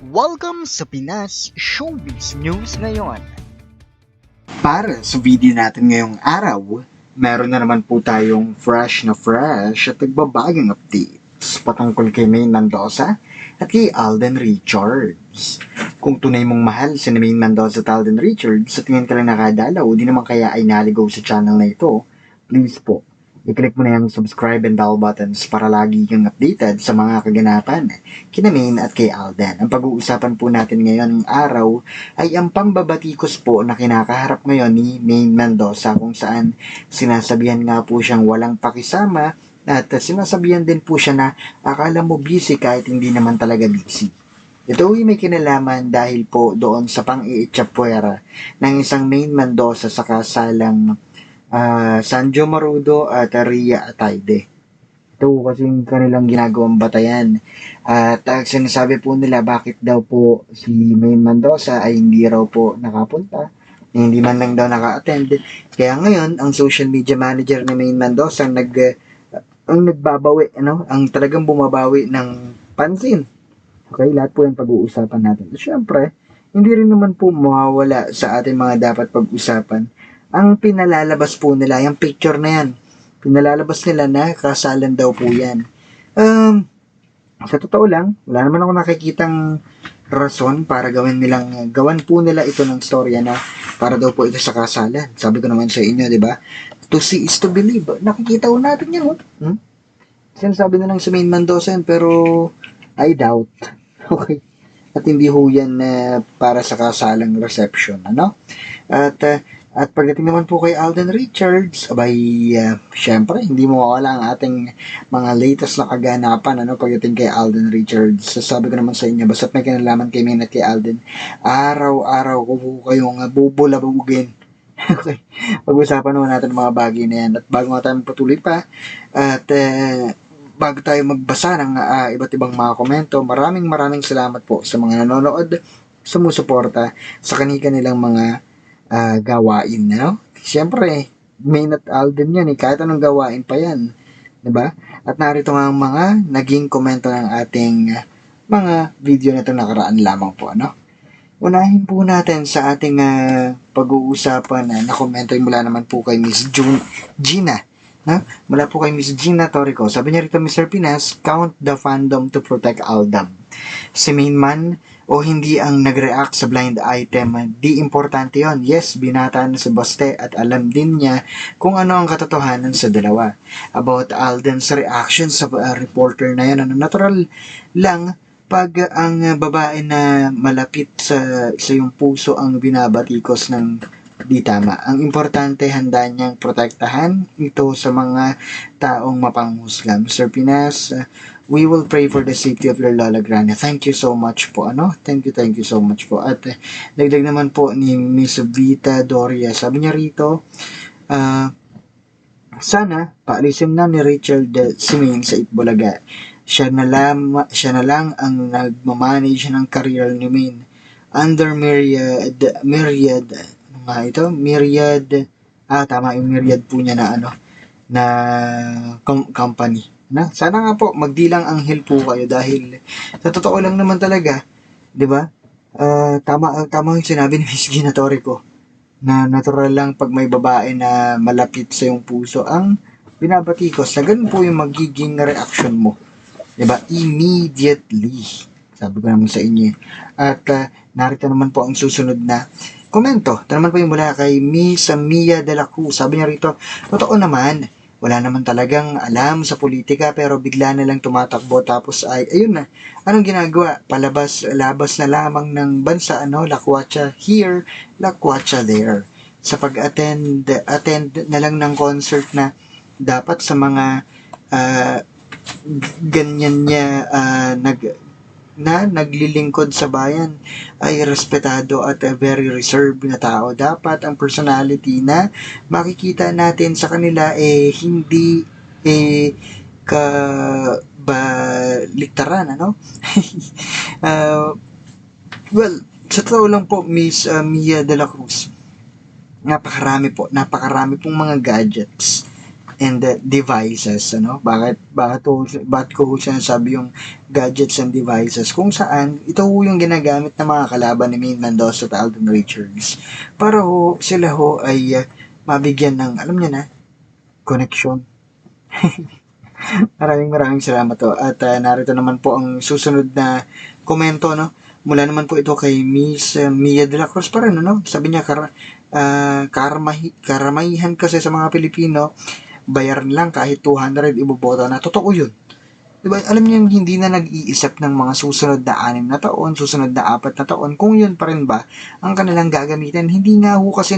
Welcome sa Pinas Showbiz News ngayon. Para sa video natin ngayong araw, meron na naman po tayong fresh at nagbabagang updates patungkol kay Maine Mendoza at kay Alden Richards. Kung tunay mong mahal si Maine Mendoza at Alden Richards sa tingin ka lang nakadalaw, di naman kaya ay naligaw sa channel na ito, please po, i-click mo na yung subscribe and bell buttons para lagi kang updated sa mga kaganapan kina Maine at kay Alden. Ang pag-uusapan po natin ngayon ng araw ay ang pambabatikos po na kinakaharap ngayon ni Maine Mendoza, kung saan sinasabihan nga po siyang walang pakisama at sinasabihan din po siya na akala mo busy kahit hindi naman talaga busy. Ito ay may kinalaman dahil po doon sa pang-iitsapuera ng isang Maine Mendoza sa kasalang Sanjo Marudo at Ria Ataide. Ito kasi kanilang ginagawang batayan. At sinasabi po nila bakit daw po si Maine Mendoza ay hindi raw po nakapunta, hindi man lang daw naka-attend. Kaya ngayon, ang social media manager ni Maine Mendoza ang nagbabawi, ang talagang bumabawi ng pansin. Okay, lahat po yung pag-uusapan natin. Siyempre, hindi rin naman po mawawala sa ating mga dapat pag-usapan ang pinalalabas po nila, yung picture na yan. Pinalalabas nila na kasalan daw po yan. Sa totoo lang, wala naman ako nakikitang rason para gawan po nila ito ng storya na para daw po ito sa kasalan. Sabi ko naman sa inyo, di ba? To see is to believe. Nakikita ko natin yan, Sinasabi na lang si Maine Mendoza yan, pero I doubt. Okay. At hindi ho yan para sa kasalang reception, At pagdating naman po kay Alden Richards, syempre, hindi mo mawala ang ating mga latest na kaganapan, pagdating kay Alden Richards. Sasabi ko naman sa inyo, basta't may kinalaman kay Maine at kay Alden, araw-araw ko po kayong bubulabugin. Okay, pag-usapan naman natin mga bagay na yan. At bago nga tayo patuloy pa, at bago tayo magbasa ng iba't ibang mga komento, maraming salamat po sa mga nanonood, sumusuporta sa kanilang mga gawain, Siyempre, Maine at Alden yan, kahit anong gawain pa yan, diba? At narito nga ang mga naging komento ng ating mga video na itong nakaraan lamang po, Unahin po natin sa ating pag-uusapan na komento mula naman po kay Miss Gina. Mula po kay Miss Gina Torrico. Sabi niya rito, Mr. Pinas, count the fandom to protect Aldam. Si Maine man o hindi ang nag-react sa blind item, di importante yon. Yes, binata na si Baste at alam din niya kung ano ang katotohanan sa dalawa. About Alden's reaction sa reporter na yan, natural lang pag ang babae na malapit sa iyong puso ang binabatikos ng di tama. Ang importante, handa niyang protektahan ito sa mga taong mapanghusga. Mr. Pinas, we will pray for the safety of your Lola Grania. Thank you so much po, Thank you so much po. At dagdag naman po ni Miss Vita Doria. Sabi niya rito, sana paalisin na ni Richard si Maine sa Itbulaga. Siya na lang ang nagmamanage ng career ni Maine under Myriad, tama yung Myriad po niya na company. Sana nga po magdilang anghel po kayo dahil sa totoo lang naman talaga, 'di ba? Tama yung sinabi ni Miss Gina Torrico na natural lang pag may babae na malapit sa yung puso ang binabatikos, na ganun po yung magiging reaction mo. 'Di ba? Immediately. Sabi ko naman sa inyo. At narito naman po ang susunod na komento. Ito naman po yung mula kay Miss Mia de la Cruz. Sabi niya rito, totoo naman, wala naman talagang alam sa politika pero bigla na lang tumatakbo tapos ayun na. Anong ginagawa? Labas na lamang ng bansa, lakwatsa here, lakwatsa there. Sa attend na lang ng concert na dapat sa mga ganyan niya naglilingkod sa bayan ay respetado at very reserved na tao. Dapat ang personality na makikita natin sa kanila hindi kabaliktaran, well, sa totoo lang po, Miss Mia de la Cruz, napakarami pong mga gadgets and devices, ano? Bakit ko sinasabi yung gadgets and devices? Kung saan, ito ho yung ginagamit ng mga kalaban ni Maine Mendoza at Alden Richards para ho, sila ho ay mabigyan ng, alam niyo na, connection. Maraming salamat to. At narito naman po ang susunod na komento, no? Mula naman po ito kay Miss Mia de la Cruz pa rin, no? Sabi niya, karamihan kasi sa mga Pilipino, bayaran lang kahit 200 iboboto na. Totoo yun. Diba? Alam niyo yung hindi na nag-iisip ng mga susunod na 6 na taon, susunod na 4 na taon, kung yun pa rin ba ang kanilang gagamitin. Hindi nga ho kasi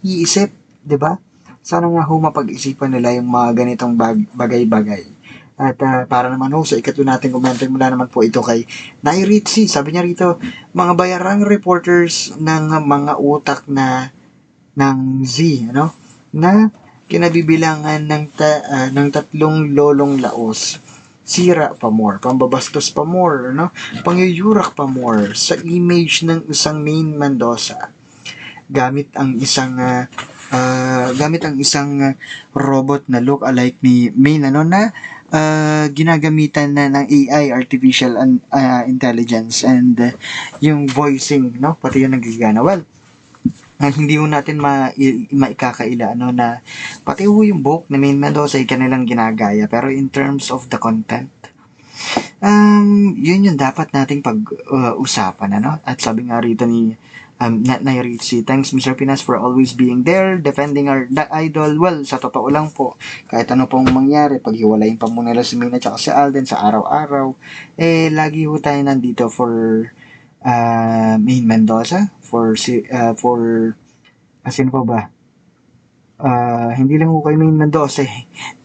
iisip, di ba? Sana nga ho mapag-isipan nila yung mga ganitong bagay-bagay. At para naman ho sa ikatlo nating komento mula naman po ito kay Nay Ritzy. Sabi niya rito, mga bayarang reporters ng mga utak ng Z, ano? Na kinabibilangan ng 3 lolong laos. Sira pa more, pambabastos pa more, no? Pangyuyurak pa more sa image ng isang Maine Mendoza. Gamit ang isang robot na look alike ni Maine, ano, na ginagamitan na ng AI, artificial intelligence, and yung voicing, no, pati yung nagigana. Well, hindi ho natin maikakaila, ano, na pati ho yung book na Maine Mendoza ay kanilang ginagaya, pero in terms of the content, yun yung dapat nating pag-usapan, ano? At sabi nga rito ni Ritzy, thanks Mr. Pinas for always being there, defending our idol. Well, sa totoo lang po, kahit ano pong mangyari, paghiwalayin pa muna nila si Mina at si Alden sa araw-araw, lagi ho tayo nandito for Maine Mendoza, for sino pa ba? Hindi lang ho kay Maine Mendoza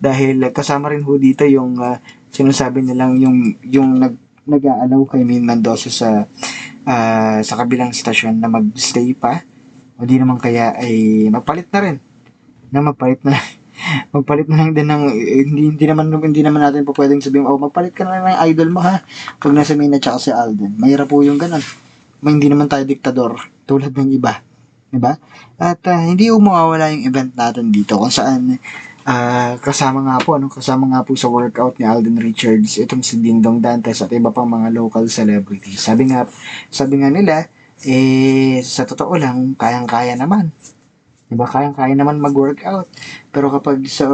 dahil kasama rin ho dito yung sinasabi nilang yung nag-aalaw kay Maine Mendoza sa kabilang stasyon na mag-stay pa, o di naman kaya ay magpalit na rin, magpalit na lang din ng hindi naman natin po pwedeng sabihin, magpalit ka na lang ng idol mo, ha, pag nasa Maine at saka si Alden. Mahirap po yung ganun. Hindi naman tayo diktador tulad ng iba, diba? At hindi mawawala yung event natin dito kung saan kasama nga po sa workout ni Alden Richards itong si Dingdong Dantes at iba pang mga local celebrities. Sabi nga nila, sa totoo lang, kayang-kaya naman. Diba? Kayang-kaya naman mag-workout. Pero kapag sa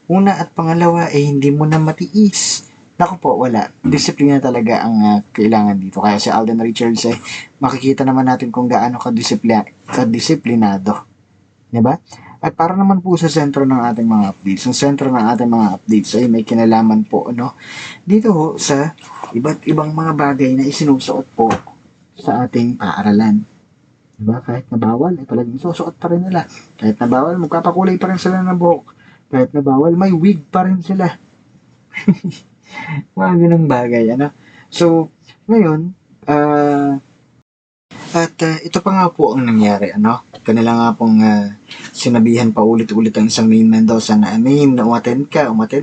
una at pangalawa, hindi mo na matiis. Naku po, wala. Disiplina talaga ang kailangan dito. Kaya si Alden Richards, makikita naman natin kung gaano kadisiplinado. Diba? At para naman po sa sentro ng ating mga updates, ang sentro ng ating mga updates ay may kinalaman po, ano, dito ho sa iba't ibang mga bagay na isinusuot po sa ating paaralan. Diba? Kahit na bawal, talagang isusuot pa rin nila. Kahit na bawal, magpapakulay pa rin sila ng buhok. Kahit na bawal, may wig pa rin sila. Mga ganung bagay, ano. So, ngayon, ito pa nga po ang nangyari, ano. Kanila nga pong sinabihan pa ulit-ulit ang isang Maine Mendoza na, Maine, umattend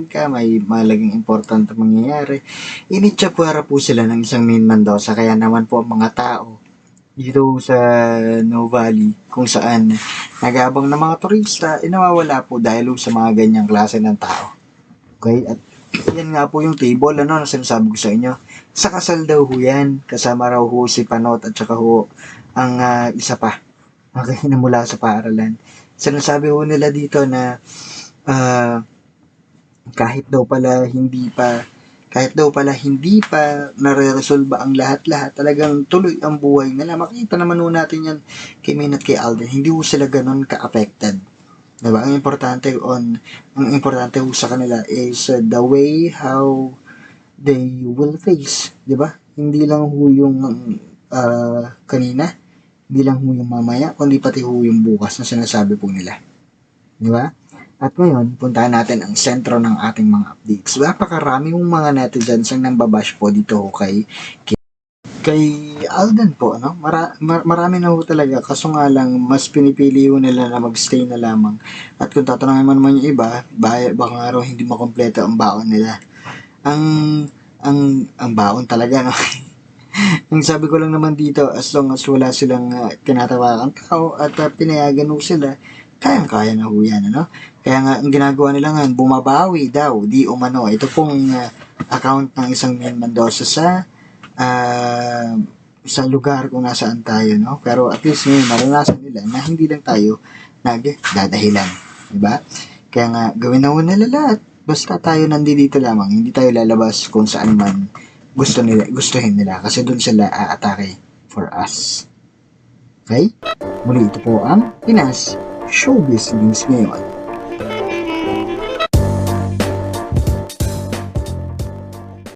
ka, may malaging importante mangyayari. Initsapwara po sila ng isang Maine Mendoza, kaya naman po ang mga tao dito sa No Valley, kung saan nag-aabang ng mga turista, nawawala po dahil sa mga ganyang klase ng tao. Okay? At yan nga po yung table, ano, na sinasabi ko sa inyo. Sa kasal daw ho yan, kasama raw ho si Panot at saka ho ang isa pa. Okay, na mula sa paaralan. Sinasabi ho nila dito na kahit daw pala hindi pa nare-resolve ang lahat-lahat, talagang tuloy ang buhay nila. Makita naman ho natin yan kay Maine at kay Alden. Hindi ho sila ganun ka-affected. Diba? Ang importante ho sa kanila is the way how they will face, diba? Hindi lang ho yung kanina, hindi lang ho yung mamaya, kundi pati ho yung bukas na sinasabi po nila. Diba? At ngayon, puntahan natin ang sentro ng ating mga updates. Napakarami yung mga netizens ang nambabash po dito ho kay Alden po, no? Marami na ho talaga, kaso nga lang, mas pinipili ho nila na magstay na lamang. At kung tatanungin mo naman yung iba, baka nga raw hindi makompleto ang baon nila. Ang baon talaga, no? Ang sabi ko lang naman dito, as long as wala silang tinatawakang tao at pinayagan ho sila kayang-kaya na ho yan, ano? Kaya nga, ang ginagawa nila ngayon, bumabawi daw, di umano. Ito pong account ng isang Maine Mendoza sa lugar kung nasaan tayo, no? Pero at least ngayon, maranasan nila na hindi lang tayo nagdadahilan. Diba? Kaya nga, gawin na ho nila lahat. Basta tayo nandito lamang, hindi tayo lalabas kung saan man gustuhin nila. Kasi doon sila aatake for us. Okay? Muli ito po ang Pinas Showbiz News ngayon.